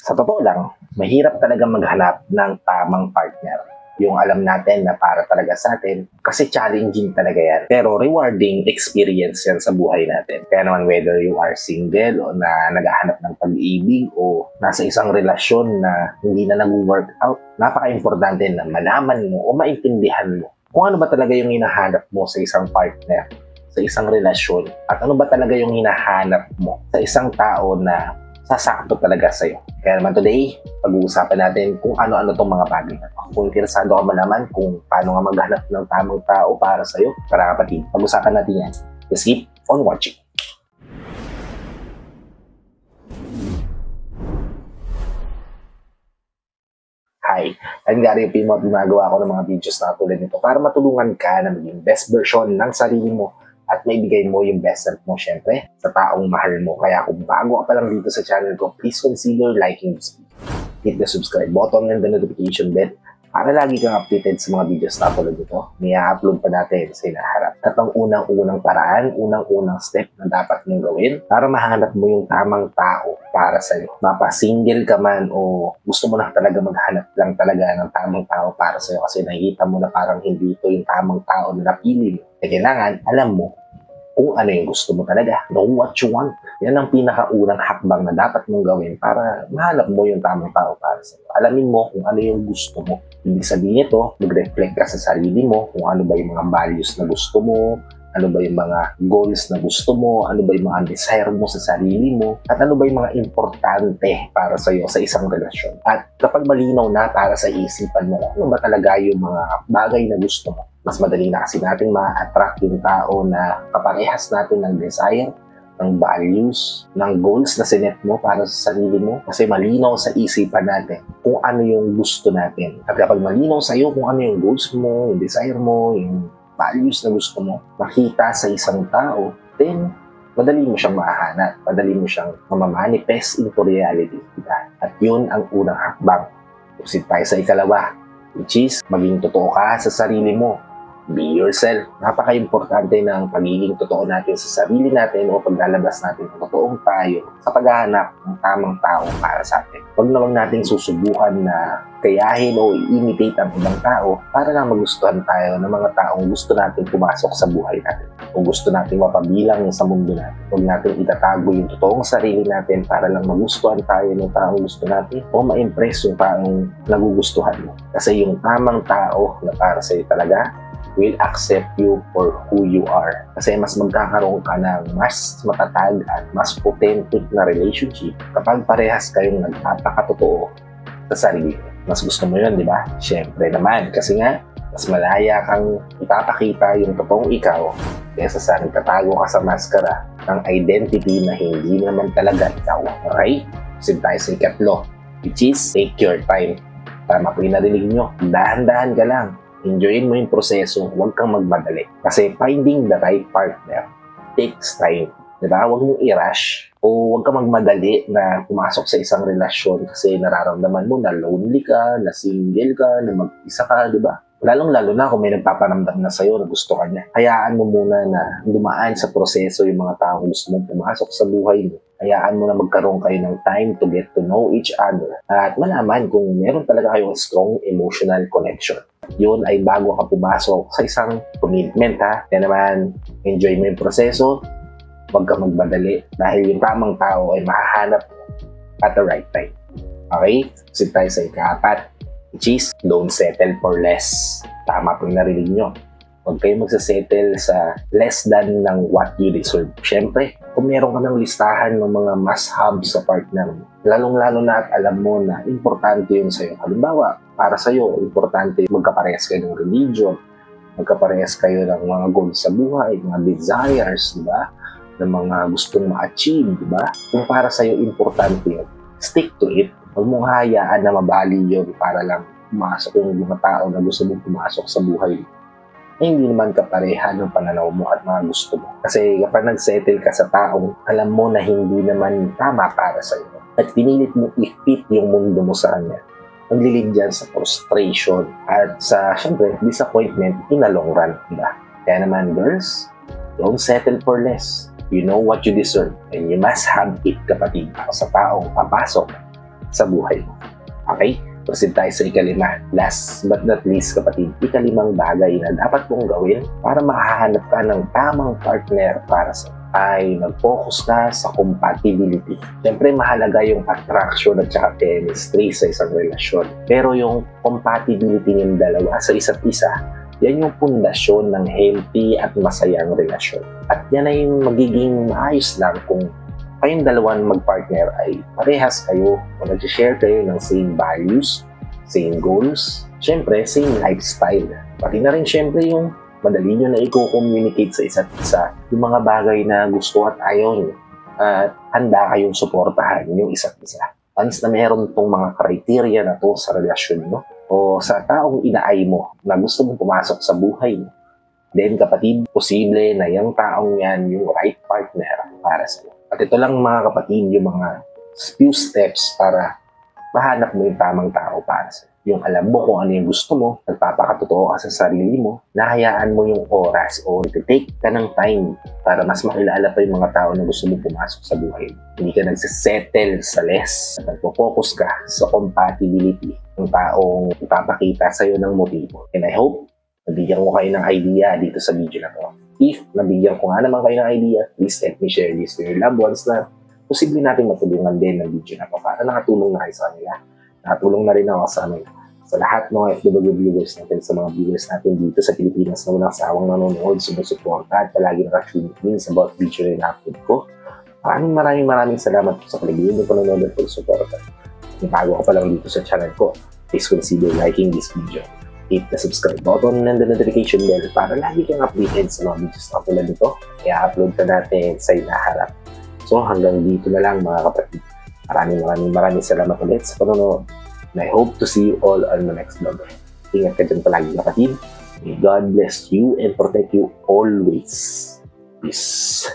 Sa totoo lang, mahirap talaga maghanap ng tamang partner. Yung alam natin na para talaga sa atin, kasi challenging talaga yan. Pero rewarding experience yan sa buhay natin. Kaya naman whether you are single o na naghahanap ng pag-ibig o nasa isang relasyon na hindi na nag-work out, napaka-importante na malaman mo o maintindihan mo kung ano ba talaga yung hinahanap mo sa isang partner, sa isang relasyon, at ano ba talaga yung hinahanap mo sa isang tao na sasakto talaga sa'yo. Kaya naman today, pag-uusapan natin kung ano-ano itong mga bagay na ito. Kung interesado ka malaman kung paano nga maghanap ng tamang tao para sa'yo, para kapatid, pag-usapan natin yan. Just keep on watching. Hi, I'm Gary Pimo at gumagawa ako ng mga videos na tulad nito para matulungan ka na maging best version ng sarili mo at maibigay mo yung best self mo, syempre, sa taong mahal mo. Kaya kung bago ka pa lang dito sa channel ko, please consider liking this video. Hit the subscribe button and the notification bell para lagi kang updated sa mga videos na tulad nito. May-upload pa natin sa hinaharap. At ang unang-unang paraan, unang-unang step na dapat mong gawin para mahanap mo yung tamang tao para sa'yo. Mapa-single ka man o gusto mo na talaga maghanap lang talaga ng tamang tao para sa'yo kasi nakikita mo na parang hindi ito yung tamang tao na napili mo. Kailangan, alam mo kung ano yung gusto mo talaga. Know what you want. Yan ang pinakaunang hakbang na dapat mong gawin para mahanap mo yung tamang tao para sa'yo. Alamin mo kung ano yung gusto mo. Ibig sabihin nito, mag-reflect ka sa sarili mo kung ano ba yung mga values na gusto mo, ano ba yung mga goals na gusto mo, ano ba yung mga desire mo sa sarili mo, at ano ba yung mga importante para sa'yo sa isang relasyon. At kapag malinaw na para sa isipan mo, ano ba talaga yung mga bagay na gusto mo, mas madali na kasi natin ma-attract yung tao na kaparehas natin ng desire, ng values, ng goals na sinet mo para sa sarili mo. Kasi malinaw sa isipan natin kung ano yung gusto natin. At kapag malinaw sa iyo kung ano yung goals mo, yung desire mo, yung values na gusto mo, makita sa isang tao, then madali mo siyang mahanap, madali mo siyang mamamanifest into reality. Diba? At yun ang unang hakbang. Proceed tayo sa ikalawa, which is maging totoo ka sa sarili mo. Be yourself. Napaka-importante ng pagiging totoo natin sa sarili natin o paglalabas natin ng totoong tayo sa paghahanap ng tamang tao para sa atin. Huwag naman nating susubukan na kayahin o i-imitate ang ibang tao para lang magustuhan tayo ng mga taong gusto natin pumasok sa buhay natin o gusto natin mapabilang sa mundo natin. Huwag natin itatago yung totoong sarili natin para lang magustuhan tayo ng taong gusto natin o ma-impress yung taong nagugustuhan mo. Kasi yung tamang tao na para sa'yo talaga will accept you for who you are. Kasi mas magkakaroon ka ng mas matatag at mas authentic na relationship kapag parehas kayong nagpapakatotoo sa sarili. Mas gusto mo yun, di ba? Siyempre naman. Kasi nga, mas malaya kang ipapakita yung totoong ikaw kaysa sa nagtatago ka sa maskara ng identity na hindi naman talaga ikaw. Okay? Kasi tayo sa ikatlo, which is take your time. Tama po yung narinig nyo. Dahan-dahan ka lang. Enjoyin mo yung proseso, huwag kang magmadali. Kasi finding the right partner takes time. Diba? Huwag mong i-rush o huwag kang magmadali na pumasok sa isang relasyon kasi nararamdaman mo na lonely ka, na single ka, na mag-isa ka, diba? Lalong-lalo na kung may nagpaparamdam na sa'yo na gusto ka niya. Hayaan mo muna na dumaan sa proseso yung mga taong gusto mong pumasok sa buhay mo. Hayaan mo na magkaroon kayo ng time to get to know each other at malaman kung meron talaga kayong strong emotional connection. Yun ay bago ka pumasok sa isang commitment, ha. Kaya naman, enjoy mo yung proseso, huwag kang magmadali dahil yung tamang tao ay mahahanap mo at the right time. Okay? Sit tayo sa ikaapat, which is don't settle for less. Tama po yung narinig nyo. Huwag kayo magsasettle sa less than ng what you deserve. Siyempre, kung meron ka ng listahan ng mga must-have sa partner mo, lalong-lalo na at alam mo na importante yun sa'yo. Halimbawa, para sa'yo, importante magkaparehas kayo ng religion, magkaparehas kayo ng mga goals sa buhay, mga desires, di ba? Ng mga gustong ma-achieve, di ba? Kung para sa'yo importante yun, stick to it. Huwag mong hayaan na mabali yun para lang pumasok yung mga tao na gusto mong pumasok sa buhay na hindi naman kapareha ng pananaw mo at mga gusto mo. Kasi kapag nag-settle ka sa taong alam mo na hindi naman tama para sa iyo at pinilit mo i-fit yung mundo mo sa kanya, maglilid dyan sa frustration at sa, syempre, disappointment in the long run. Diba? Kaya naman, girls, don't settle for less. You know what you deserve and you must have it, kapatid. Sa taong papasok sa buhay mo. Okay? Proceed tayo sa ikalima. Last but not least kapatid, ikalimang bagay na dapat mong gawin para makahanap ka ng tamang partner para sa ay mag-focus ka sa compatibility. Siyempre, mahalaga yung attraction at saka chemistry sa isang relasyon. Pero yung compatibility ng dalawa sa isa't isa, yan yung pundasyon ng healthy at masayang relasyon. At yan ay magiging maayos lang kung kayong dalawang mag-partner ay parehas kayo o nag-share kayo ng same values, same goals, siyempre, same lifestyle. Pati na rin siyempre yung madali nyo na i-communicate sa isa't isa yung mga bagay na gusto at ayaw nyo at handa kayong suportahan yung isa't isa. Once na meron itong mga criteria na to sa relasyon mo o sa taong inaay mo na gusto mong pumasok sa buhay mo, then kapatid, posible na yung taong yan yung right partner para sa'yo. At ito lang mga kapatid, yung mga few steps para mahanap mo yung tamang tao para sa'yo. Yung alam mo kung ano yung gusto mo, nagpapakatotoo ka sa sarili mo, nahayaan mo yung oras o take ka ng time para mas makilala pa yung mga tao na gusto mo pumasok sa buhay. Hindi ka nagsisettle sa less. Nagpo-focus ka sa compatibility ng taong ipapakita sa'yo ng motibo. And I hope nabigyan ko kayo ng idea dito sa video na to. If nabigyan ko nga naman kayo ng idea, please let me share this to your loved ones na posible natin matulungan din ng video na to para nakatulong na kayo sa kanila. Nakatulong na rin ako sa lahat ng FW viewers natin, sa mga viewers natin dito sa Pilipinas na walang sawang nanonood, sumusuporta at palagi nakatune in sa bawat video na in-upload ko. Maraming salamat po sa paligid ng panonood at pagsuporta. Kung bago ka pa lang dito sa channel ko, please consider liking this video. Hit the subscribe button and the notification bell para lagi kang updated sa mga videos na tulad nito. Kaya upload ka natin sa inaharap. So hanggang dito na lang mga kapatid. Maraming salamat ulit sa panonood. And I hope to see you all on the next vlog. Ingat ka dyan palagi kapatid. May God bless you and protect you always. Peace.